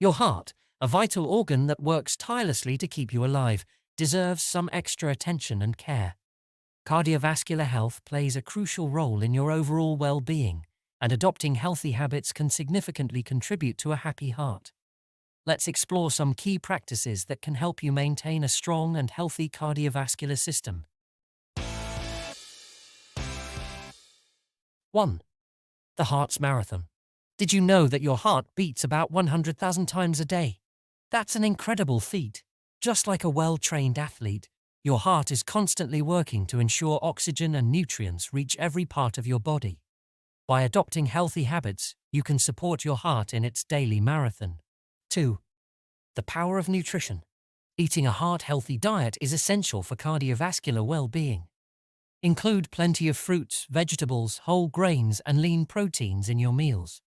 Your heart, a vital organ that works tirelessly to keep you alive, deserves some extra attention and care. Cardiovascular health plays a crucial role in your overall well-being, and adopting healthy habits can significantly contribute to a happy heart. Let's explore some key practices that can help you maintain a strong and healthy cardiovascular system. 1. The heart's marathon. Did you know that your heart beats about 100,000 times a day? That's an incredible feat. Just like a well-trained athlete, your heart is constantly working to ensure oxygen and nutrients reach every part of your body. By adopting healthy habits, you can support your heart in its daily marathon. 2. The power of nutrition. Eating a heart-healthy diet is essential for cardiovascular well-being. Include plenty of fruits, vegetables, whole grains, and lean proteins in your meals.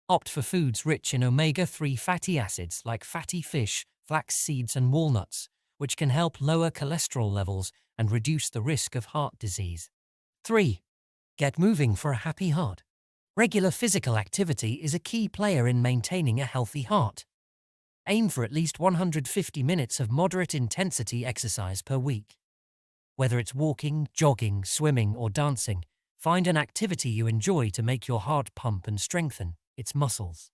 Opt for foods rich in omega-3 fatty acids like fatty fish, flax seeds, and walnuts, which can help lower cholesterol levels and reduce the risk of heart disease. 3. Get moving for a happy heart. Regular physical activity is a key player in maintaining a healthy heart. Aim for at least 150 minutes of moderate intensity exercise per week. Whether it's walking, jogging, swimming, or dancing, find an activity you enjoy to make your heart pump and strengthen its muscles.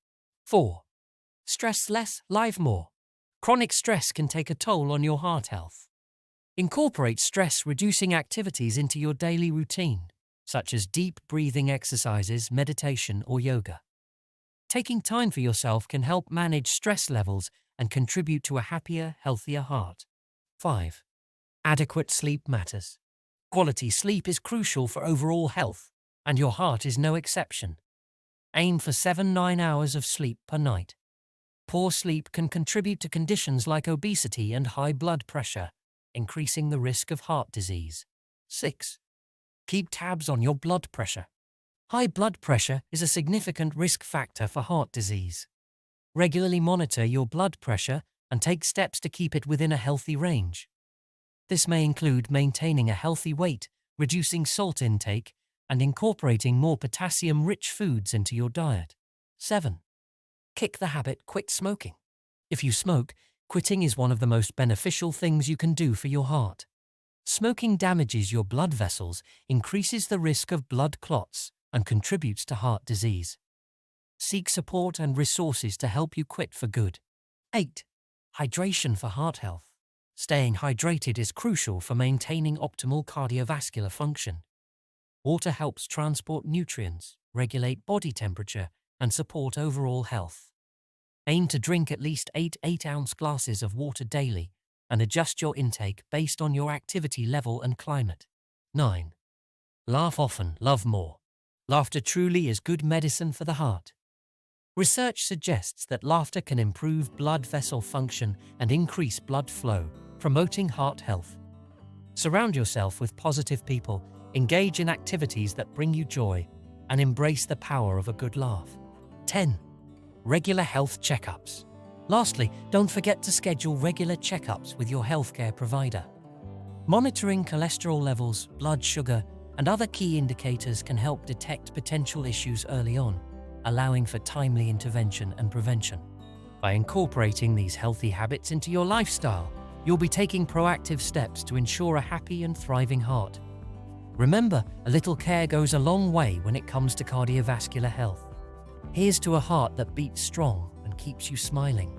4. Stress less, live more. Chronic stress can take a toll on your heart health. Incorporate stress-reducing activities into your daily routine, such as deep breathing exercises, meditation, or yoga. Taking time for yourself can help manage stress levels and contribute to a happier, healthier heart. 5. Adequate sleep matters. Quality sleep is crucial for overall health, and your heart is no exception. Aim for 7-9 hours of sleep per night. Poor sleep can contribute to conditions like obesity and high blood pressure, increasing the risk of heart disease. 6. Keep tabs on your blood pressure. High blood pressure is a significant risk factor for heart disease. Regularly monitor your blood pressure and take steps to keep it within a healthy range. This may include maintaining a healthy weight, reducing salt intake, and incorporating more potassium-rich foods into your diet. 7. Kick the habit, quit smoking. If you smoke, quitting is one of the most beneficial things you can do for your heart. Smoking damages your blood vessels, increases the risk of blood clots, and contributes to heart disease. Seek support and resources to help you quit for good. 8. Hydration for heart health. Staying hydrated is crucial for maintaining optimal cardiovascular function. Water helps transport nutrients, regulate body temperature, and support overall health. Aim to drink at least 8 8-ounce glasses of water daily and adjust your intake based on your activity level and climate. 9. Laugh often, love more. Laughter truly is good medicine for the heart. Research suggests that laughter can improve blood vessel function and increase blood flow, promoting heart health. Surround yourself with positive people, engage in activities that bring you joy, and embrace the power of a good laugh. 10. Regular health checkups. Lastly, don't forget to schedule regular checkups with your healthcare provider. Monitoring cholesterol levels, blood sugar, and other key indicators can help detect potential issues early on, allowing for timely intervention and prevention. By incorporating these healthy habits into your lifestyle, you'll be taking proactive steps to ensure a happy and thriving heart. Remember, a little care goes a long way when it comes to cardiovascular health. Here's to a heart that beats strong and keeps you smiling.